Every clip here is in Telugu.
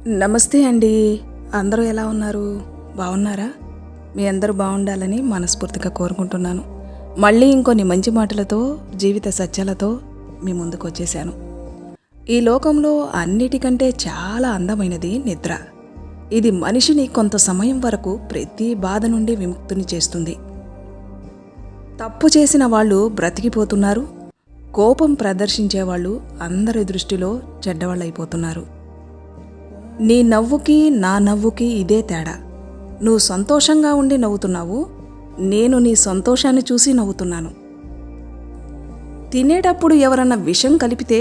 నమస్తే అండి. అందరూ ఎలా ఉన్నారు? బాగున్నారా? మీ అందరూ బాగుండాలని మనస్ఫూర్తిగా కోరుకుంటున్నాను. మళ్ళీ ఇంకొన్ని మంచి మాటలతో, జీవిత సత్యాలతో మీ ముందుకు వచ్చేసాను. ఈ లోకంలో అన్నిటికంటే చాలా అందమైనది నిద్ర. ఇది మనిషిని కొంత సమయం వరకు ప్రతి బాధ నుండి విముక్తిని చేస్తుంది. తప్పు చేసిన వాళ్ళు బ్రతికిపోతున్నారు. కోపం ప్రదర్శించేవాళ్ళు అందరి దృష్టిలో చెడ్డవాళ్ళైపోతున్నారు. నీ నవ్వుకి నా నవ్వుకి ఇదే తేడా. నువ్వు సంతోషంగా ఉండి నవ్వుతున్నావు, నేను నీ సంతోషాన్ని చూసి నవ్వుతున్నాను. తినేటప్పుడు ఎవరన్నా విషం కలిపితే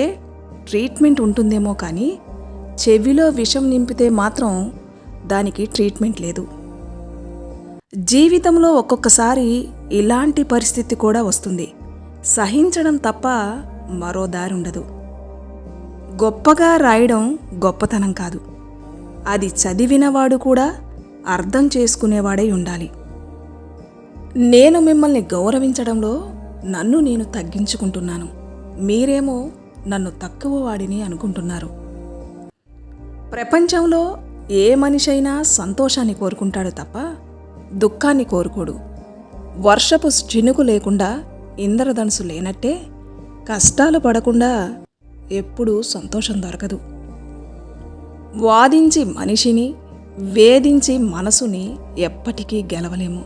ట్రీట్మెంట్ ఉంటుందేమో కానీ చెవిలో విషం నింపితే మాత్రం దానికి ట్రీట్మెంట్ లేదు. జీవితంలో ఒక్కొక్కసారి ఇలాంటి పరిస్థితి కూడా వస్తుంది. సహించడం తప్ప మరో దారి ఉండదు. గొప్పగా రాయడం గొప్పతనం కాదు, అది చదివినవాడు కూడా అర్థం చేసుకునేవాడై ఉండాలి. నేను మిమ్మల్ని గౌరవించడంలో నన్ను నేను తగ్గించుకుంటున్నాను. మీరేమో నన్ను తక్కువ వాడిని అనుకుంటున్నారు. ప్రపంచంలో ఏ మనిషైనా సంతోషాన్ని కోరుకుంటాడు తప్ప దుఃఖాన్ని కోరుకోడు. వర్షపు చినుకు లేకుండా ఇంద్రధనుసు లేనట్టే కష్టాలు పడకుండా ఎప్పుడూ సంతోషం దొరకదు. వాదించి మనిషిని, వేధించి మనసుని ఎప్పటికీ గెలవలేము.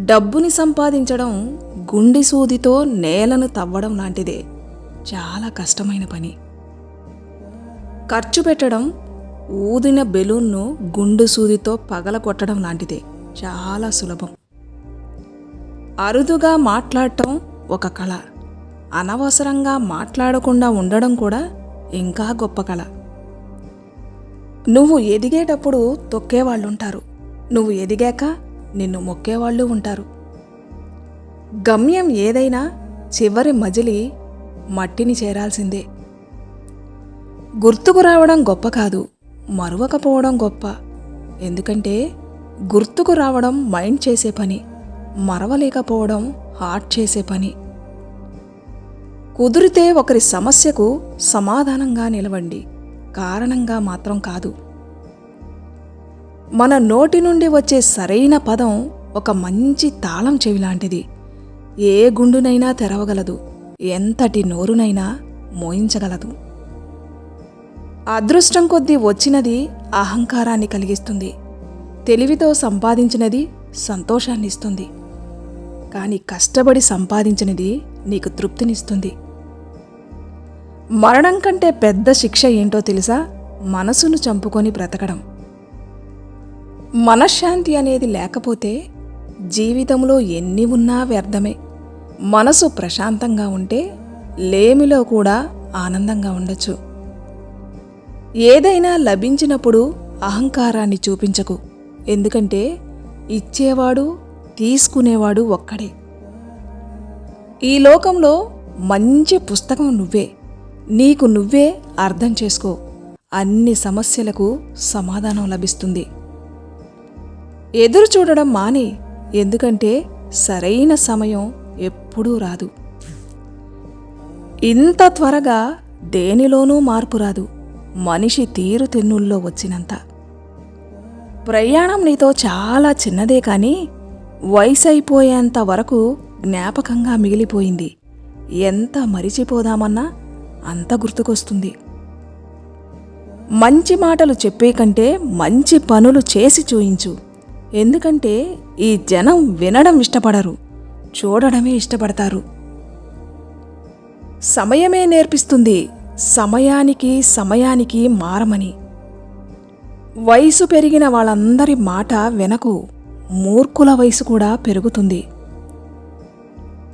డబ్బుని సంపాదించడం గుండి సూదితో నేలను తవ్వడం లాంటిదే. చాలా కష్టమైన పని. ఖర్చు పెట్టడం ఊదిన బెలూన్ను గుండు సూదితో పగలగొట్టడం లాంటిదే. చాలా సులభం. అరుదుగా మాట్లాడటం ఒక కళ. అనవసరంగా మాట్లాడకుండా ఉండడం కూడా ఇంకా గొప్ప కళ. నువ్వు ఎదిగేటప్పుడు తొక్కేవాళ్ళుంటారు, నువ్వు ఎదిగాక నిన్ను మొక్కేవాళ్ళు ఉంటారు. గమ్యం ఏదైనా చివరి మజిలి మట్టిని చేరాల్సిందే. గుర్తుకు రావడం గొప్ప కాదు, మరువకపోవడం గొప్ప. ఎందుకంటే గుర్తుకు రావడం మైండ్ చేసే పని, మరవలేకపోవడం హార్ట్ చేసే పని. కుదిరితే ఒకరి సమస్యకు సమాధానంగా నిలవండి, కారణంగా మాత్రం కాదు. మన నోటి నుండి వచ్చే సరైన పదం ఒక మంచి తాళం చెవి లాంటిది. ఏ గుండునైనా తెరవగలదు, ఎంతటి నోరునైనా మోయించగలదు. అదృష్టం కొద్దీ వచ్చినది అహంకారాన్ని కలిగిస్తుంది, తెలివితో సంపాదించినది సంతోషాన్నిస్తుంది. కానీ కష్టపడి సంపాదించినది నీకు తృప్తినిస్తుంది. మరణం కంటే పెద్ద శిక్ష ఏంటో తెలుసా? మనసును చంపుకొని బ్రతకడం. మనశ్శాంతి అనేది లేకపోతే జీవితంలో ఎన్ని ఉన్నా వ్యర్థమే. మనసు ప్రశాంతంగా ఉంటే లేమిలో కూడా ఆనందంగా ఉండొచ్చు. ఏదైనా లభించినప్పుడు అహంకారాన్ని చూపించకు. ఎందుకంటే ఇచ్చేవాడు తీసుకునేవాడు ఒక్కడే. ఈ లోకంలో మంచి పుస్తకం నువ్వే. నీకు నువ్వే అర్థం చేసుకో, అన్ని సమస్యలకు సమాధానం లభిస్తుంది. ఎదురు చూడడం మాని, ఎందుకంటే సరైన సమయం ఎప్పుడూ రాదు. ఇంత త్వరగా దేనిలోనూ మార్పు రాదు, మనిషి తీరుతెన్నుల్లో వచ్చినంత. ప్రయాణం నీతో చాలా చిన్నదే కానీ వయసైపోయేంత వరకు జ్ఞాపకంగా మిగిలిపోయింది. ఎంత మరిచిపోదామన్నా అంత గుర్తుకొస్తుంది. మంచి మాటలు చెప్పే కంటే మంచి పనులు చేసి చూయించు. ఎందుకంటే ఈ జనం వినడం ఇష్టపడరు, చూడడమే ఇష్టపడతారు. సమయమే నేర్పిస్తుంది సమయానికి మారమని. వయసు పెరిగిన వాళ్ళందరి మాట వెనకు మూర్ఖుల వయసు కూడా పెరుగుతుంది.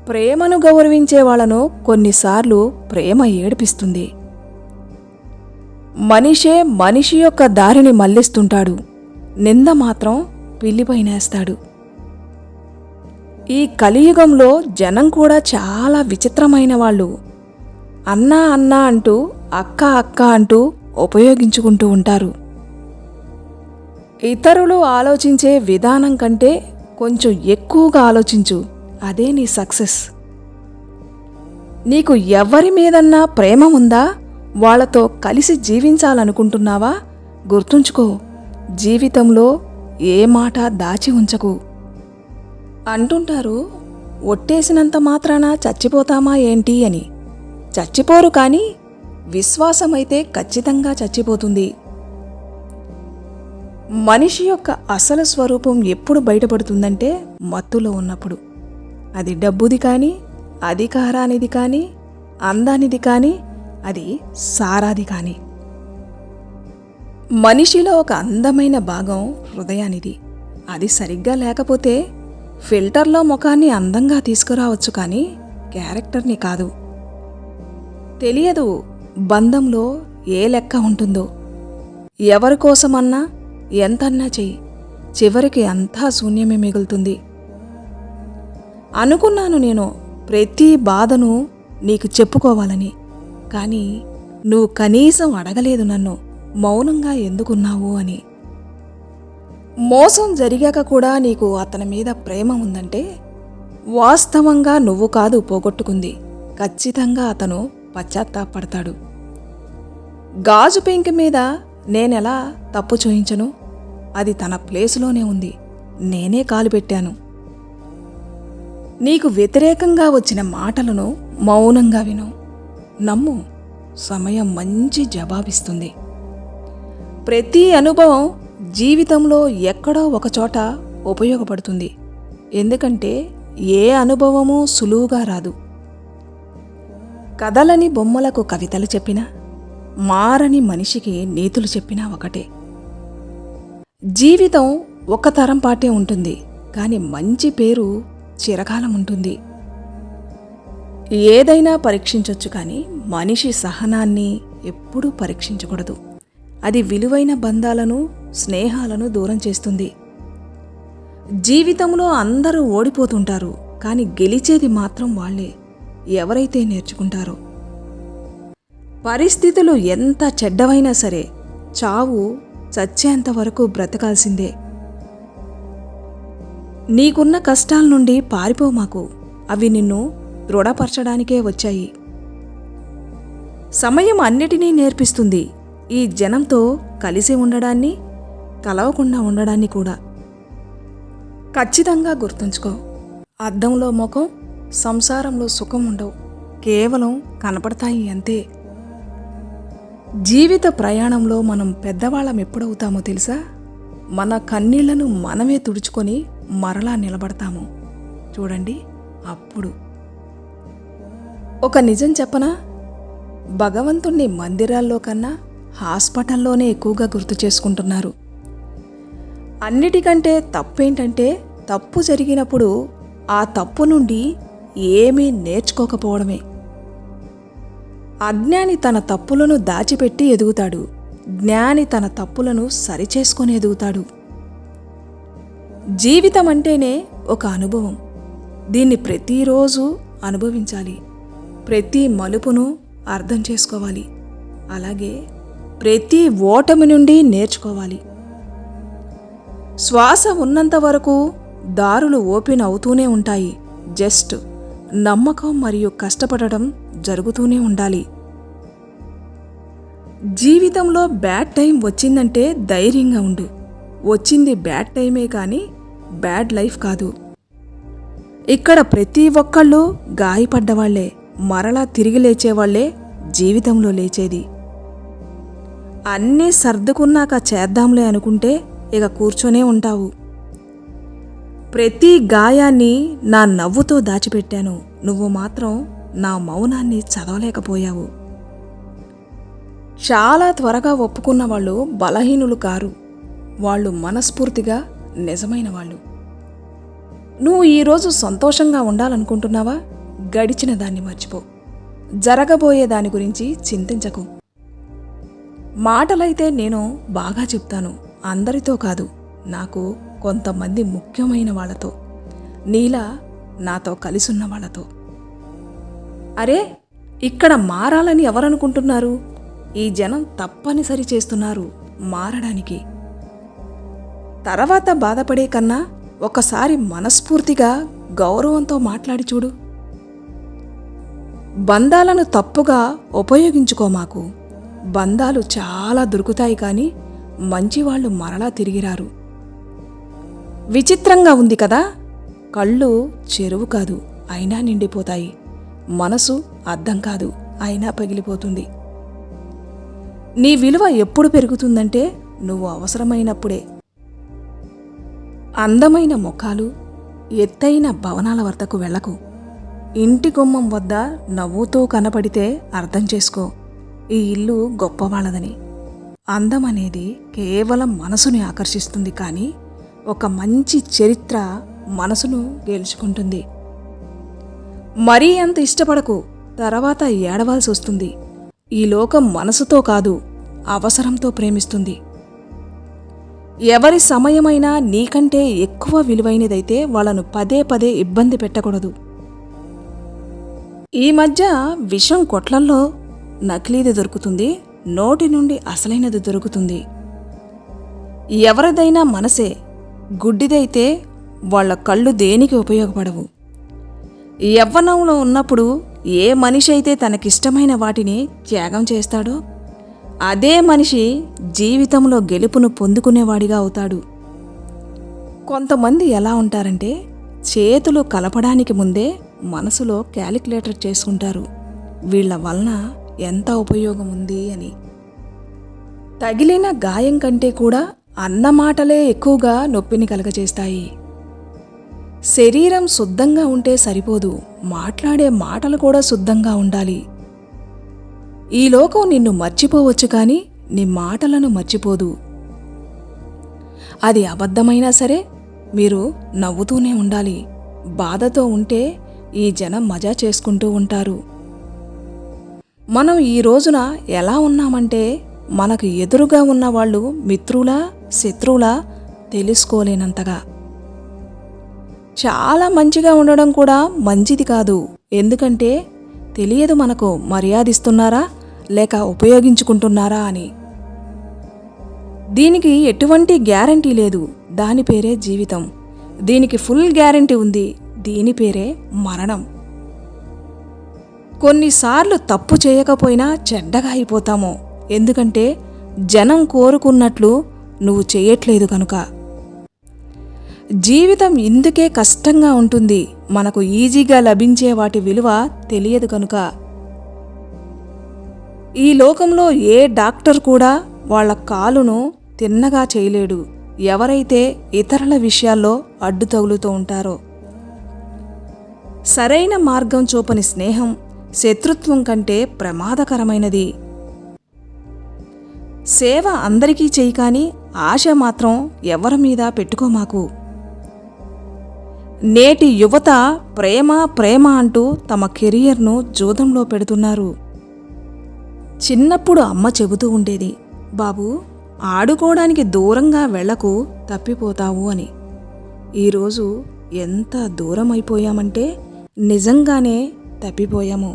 ప్రేమను గౌరవించే వాళ్ళను కొన్నిసార్లు ప్రేమ ఏడిపిస్తుంది. మనిషి యొక్క దారిని మళ్లిస్తుంటాడు, నింద మాత్రం పిల్లిపైనేస్తాడు. ఈ కలియుగంలో జనం కూడా చాలా విచిత్రమైన వాళ్ళు. అన్నా అన్నా అంటూ, అక్క అక్క అంటూ ఉపయోగించుకుంటూ ఉంటారు. ఇతరులు ఆలోచించే విధానం కంటే కొంచెం ఎక్కువగా ఆలోచించు, అదే నీ సక్సెస్. నీకు ఎవరి మీదన్నా ప్రేమ ఉందా? వాళ్ళతో కలిసి జీవించాలనుకుంటున్నావా? గుర్తుంచుకో, జీవితంలో ఏ మాట దాచి ఉంచకు. అంటుంటారు, ఒట్టేసినంత మాత్రాన చచ్చిపోతామా ఏంటి అని. చచ్చిపోరు, కానీ విశ్వాసమైతే ఖచ్చితంగా చచ్చిపోతుంది. మనిషి యొక్క అసలు స్వరూపం ఎప్పుడు బయటపడుతుందంటే మత్తులో ఉన్నప్పుడు. అది డబ్బుది కానీ, అధికారానిది కానీ, అందానిది కానీ, అది సారాది కానీ. మనిషిలో ఒక అందమైన భాగం హృదయానిది. అది సరిగ్గా లేకపోతే ఫిల్టర్లో ముఖాన్ని అందంగా తీసుకురావచ్చు, కానీ క్యారెక్టర్ని కాదు. తెలియదు బంధంలో ఏ లెక్క ఉంటుందో. ఎవరికోసమన్నా ఎంతన్నా చెయ్యి, చివరికి అంతా శూన్యమే మిగులుతుంది. అనుకున్నాను నేను ప్రతి బాధను నీకు చెప్పుకోవాలని, కానీ నువ్వు కనీసం అడగలేదు నన్ను మౌనంగా ఎందుకున్నావు అని. మోసం జరిగాక కూడా నీకు అతని మీద ప్రేమ ఉందంటే వాస్తవంగా నువ్వు కాదు పోగొట్టుకుంది, ఖచ్చితంగా అతను పశ్చాత్తాపడతాడు. గాజు పెంకి మీద నేనెలా తప్పు చూయించను? అది తన ప్లేసులోనే ఉంది, నేనే కాలు పెట్టాను. నీకు వ్యతిరేకంగా వచ్చిన మాటలను మౌనంగా విను, నమ్ము, సమయం మంచి జవాబిస్తుంది. ప్రతి అనుభవం జీవితంలో ఎక్కడో ఒకచోట ఉపయోగపడుతుంది. ఎందుకంటే ఏ అనుభవమూ సులువుగా రాదు. కథలని బొమ్మలకు కవితలు చెప్పినా, మారని మనిషికి నీతులు చెప్పినా ఒకటే. జీవితం ఒక తరం పాటే ఉంటుంది, కానీ మంచి పేరు చిరకాలం ఉంటుంది. ఏదైనా పరీక్షించొచ్చు, కానీ మనిషి సహనాన్ని ఎప్పుడూ పరీక్షించకూడదు. అది విలువైన బంధాలను, స్నేహాలను దూరం చేస్తుంది. జీవితంలో అందరూ ఓడిపోతుంటారు, కానీ గెలిచేది మాత్రం వాళ్ళే, ఎవరైతే నేర్చుకుంటారో. పరిస్థితులు ఎంత చెడ్డవైనా సరే చావు చచ్చేంత వరకు బ్రతకాల్సిందే. నీకున్న కష్టాల నుండి పారిపోమాకు, అవి నిన్ను దృఢపరచడానికే వచ్చాయి. సమయం అన్నిటినీ నేర్పిస్తుంది, ఈ జనంతో కలిసి ఉండడాన్ని, కలవకుండా ఉండడాన్ని కూడా. ఖచ్చితంగా గుర్తుంచుకో, అద్దంలో ముఖం, సంసారంలో సుఖం ఉండవు, కేవలం కనపడతాయి అంతే. జీవిత ప్రయాణంలో మనం పెద్దవాళ్ళం ఎప్పుడవుతామో తెలుసా? మన కన్నీళ్లను మనమే తుడుచుకొని మరలా నిలబడతాము చూడండి, అప్పుడు. ఒక నిజం చెప్పనా? భగవంతుణ్ణి మందిరాల్లో కన్నా హాస్పిటల్లోనే ఎక్కువగా గుర్తు చేసుకుంటున్నారు. అన్నిటికంటే తప్పేంటంటే, తప్పు జరిగినప్పుడు ఆ తప్పు నుండి ఏమీ నేర్చుకోకపోవడమే. అజ్ఞాని తన తప్పులను దాచిపెట్టి ఎదుగుతాడు, జ్ఞాని తన తప్పులను సరిచేసుకొని ఎదుగుతాడు. జీవితం అంటేనే ఒక అనుభవం. దీన్ని ప్రతిరోజు అనుభవించాలి, ప్రతి మలుపును అర్థం చేసుకోవాలి, అలాగే ప్రతి ఓటమి నుండి నేర్చుకోవాలి. శ్వాస ఉన్నంత వరకు దారులు ఓపెన్ అవుతూనే ఉంటాయి. జస్ట్ నమ్మకం మరియు కష్టపడడం జరుగుతూనే ఉండాలి. జీవితంలో బ్యాడ్ టైం వచ్చిందంటే ధైర్యంగా ఉండు. వచ్చింది బ్యాడ్ టైమే కానీ బ్యాడ్ లైఫ్ కాదు. ఇక్కడ ప్రతి ఒక్కళ్ళు గాయపడ్డవాళ్లే, మరలా తిరిగి లేచేవాళ్లే జీవితంలో లేచేది. అన్నీ సర్దుకున్నాక చేద్దాంలే అనుకుంటే ఇక కూర్చొనే ఉంటావు. ప్రతి గాయాన్ని నా నవ్వుతో దాచిపెట్టాను, నువ్వు మాత్రం నా మౌనాన్ని చదవలేకపోయావు. చాలా త్వరగా ఒప్పుకున్న వాళ్ళు బలహీనులు కారు, వాళ్ళు మనస్ఫూర్తిగా నిజమైన వాళ్ళు. నువ్వు ఈరోజు సంతోషంగా ఉండాలనుకుంటున్నావా? గడిచిన దాన్ని మర్చిపో, జరగబోయే దాని గురించి చింతించకు. మాటలైతే నేను బాగా చెప్తాను, అందరితో కాదు, నాకు కొంతమంది ముఖ్యమైన వాళ్ళతో, నీలా నాతో కలిసున్న వాళ్ళతో. అరే, ఇక్కడ మారాలని ఎవరనుకుంటున్నారు? ఈ జనం తప్పనిసరి చేస్తున్నారు మారడానికి. తర్వాత బాధపడే కన్నా ఒకసారి మనస్ఫూర్తిగా గౌరవంతో మాట్లాడి చూడు. బంధాలను తప్పుగా ఉపయోగించుకోమాకు, బంధాలు చాలా దొరుకుతాయి కానీ మంచివాళ్ళు మరలా తిరిగిరారు. విచిత్రంగా ఉంది కదా. కళ్ళు చెరువు కాదు, అయినా నిండిపోతాయి. మనసు అద్దం కాదు, అయినా పగిలిపోతుంది. నీ విలువ ఎప్పుడు పెరుగుతుందంటే నువ్వు అవసరమైనప్పుడే. అందమైన ముఖాలు, ఎత్తైన భవనాల వద్దకు వెళ్ళకు. ఇంటి గుమ్మం వద్ద నవ్వుతూ కనపడితే అర్థం చేసుకో, ఈ ఇల్లు గొప్పవాళ్ళదని. అందం అనేది కేవలం మనసుని ఆకర్షిస్తుంది, కానీ ఒక మంచి చరిత్ర మనసును గెలుచుకుంటుంది. మరీ అంత ఇష్టపడకు, తర్వాత ఏడవాల్సి వస్తుంది. ఈ లోకం మనసుతో కాదు, అవసరంతో ప్రేమిస్తుంది. ఎవరి సమయమైనా నీకంటే ఎక్కువ విలువైనదైతే వాళ్ళను పదే పదే ఇబ్బంది పెట్టకూడదు. ఈ మధ్య విషం కొట్లల్లో నకిలీది దొరుకుతుంది, నోటి నుండి అసలైనది దొరుకుతుంది. ఎవరిదైనా మనసే గుడ్డిదైతే వాళ్ళ కళ్ళు దేనికి ఉపయోగపడవు. యవ్వనంలో ఉన్నప్పుడు ఏ మనిషి అయితే తనకిష్టమైన వాటిని త్యాగం చేస్తాడో అదే మనిషి జీవితంలో గెలుపును పొందుకునేవాడిగా అవుతాడు. కొంతమంది ఎలా ఉంటారంటే చేతులు కలపడానికి ముందే మనసులో క్యాలిక్యులేటర్ చేసుకుంటారు, వీళ్ల వలన ఎంత ఉపయోగం ఉంది అని. తగిలిన గాయం కంటే కూడా అన్నమాటలే ఎక్కువగా నొప్పిని కలగజేస్తాయి. శరీరం శుద్ధంగా ఉంటే సరిపోదు, మాట్లాడే మాటలు కూడా శుద్ధంగా ఉండాలి. ఈ లోకం నిన్ను మర్చిపోవచ్చు కానీ నీ మాటలను మర్చిపోదు. అది అబద్ధమైనా సరే మీరు నవ్వుతూనే ఉండాలి. బాధతో ఉంటే ఈ జనం మజా చేసుకుంటూ ఉంటారు. మనం ఈ రోజున ఎలా ఉన్నామంటే మనకు ఎదురుగా ఉన్నవాళ్ళు మిత్రులా శత్రువులా తెలుసుకోలేనంతగా. చాలా మంచిగా ఉండడం కూడా మంచిది కాదు, ఎందుకంటే తెలియదు మనకు మర్యాదిస్తున్నారా లేక ఉపయోగించుకుంటున్నారా అని. దీనికి ఎటువంటి గ్యారంటీ లేదు, దాని పేరే జీవితం. దీనికి ఫుల్ గ్యారంటీ ఉంది, దీని పేరే మరణం. కొన్నిసార్లు తప్పు చేయకపోయినా చెడ్డగా అయిపోతాము, ఎందుకంటే జనం కోరుకున్నట్లు నువ్వు చేయట్లేదు కనుక. జీవితం ఇందుకే కష్టంగా ఉంటుంది, మనకు ఈజీగా లభించే వాటి విలువ తెలియదు కనుక. ఈ లోకంలో ఏ డాక్టర్ కూడా వాళ్ళ కాలును తిన్నగా చేయలేడు ఎవరైతే ఇతరుల విషయాల్లో అడ్డు తగులుతూ ఉంటారో. సరైన మార్గం చూపని స్నేహం శత్రుత్వం కంటే ప్రమాదకరమైనది. సేవ అందరికీ చెయ్యి కానీ ఆశ మాత్రం ఎవరి మీద పెట్టుకోమాకు. నేటి యువత ప్రేమ ప్రేమ అంటూ తమ కెరియర్ను జూదంలో పెడుతున్నారు. చిన్నప్పుడు అమ్మ చెబుతూ ఉండేది, బాబూ ఆడుకోవడానికి దూరంగా వెళ్లకు, తప్పిపోతావు అని. ఈరోజు ఎంత దూరం అయిపోయామంటే నిజంగానే తప్పిపోయాము.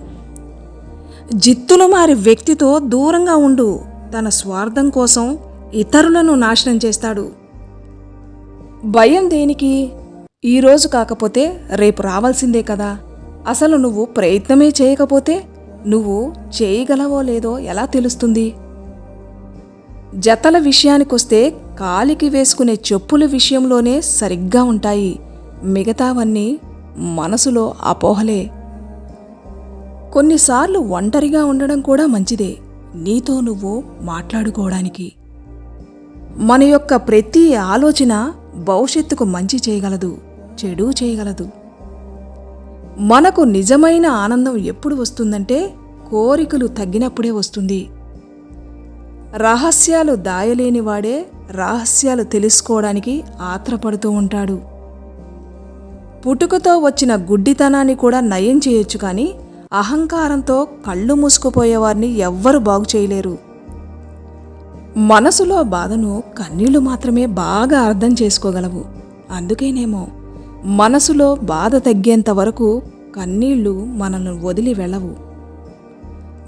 జిత్తులు మారి వ్యక్తితో దూరంగా ఉండు, తన స్వార్థం కోసం ఇతరులను నాశనం చేస్తాడు. భయం దేనికి? ఈరోజు కాకపోతే రేపు రావాల్సిందే కదా. అసలు నువ్వు ప్రయత్నమే చేయకపోతే నువ్వు చేయగలవో లేదో ఎలా తెలుస్తుంది? జతల విషయానికొస్తే కాలికి వేసుకునే చెప్పుల విషయంలోనే సరిగ్గా ఉంటాయి, మిగతావన్నీ మనసులో అపోహలే. కొన్నిసార్లు ఒంటరిగా ఉండడం కూడా మంచిదే, నీతో నువ్వు మాట్లాడుకోవడానికి. మన యొక్క ప్రతి ఆలోచన భవిష్యత్తుకు మంచి చేయగలదు, చెడు చేయగలదు. మనకు నిజమైన ఆనందం ఎప్పుడు వస్తుందంటే కోరికలు తగ్గినప్పుడే వస్తుంది. రహస్యాలు దాయలేనివాడే రహస్యాలు తెలుసుకోవడానికి ఆత్రపడుతూ ఉంటాడు. పుట్టుకతో వచ్చిన గుడ్డితనాన్ని కూడా నయం చేయొచ్చు కానీ అహంకారంతో కళ్ళు మూసుకుపోయేవారిని ఎవ్వరు బాగు చేయలేరు. మనసులో బాధను కన్నీళ్లు మాత్రమే బాగా అర్థం చేసుకోగలవు. అందుకేనేమో మనసులో బాధ తగ్గేంత వరకు కన్నీళ్లు మనల్ని వదిలి వెళ్ళవు.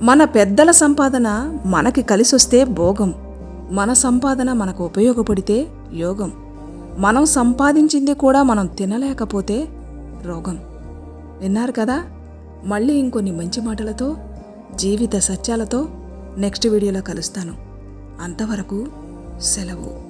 మన పెద్దల సంపాదన మనకి కలిసొస్తే భోగం, మన సంపాదన మనకు ఉపయోగపడితే యోగం. మనం సంపాదించింది కూడా మనం తినలేకపోతే రోగం. విన్నారు కదా? మళ్ళీ ఇంకొన్ని మంచి మాటలతో, జీవిత సత్యాలతో నెక్స్ట్ వీడియోలో కలుస్తాను. అంతవరకు సెలవు.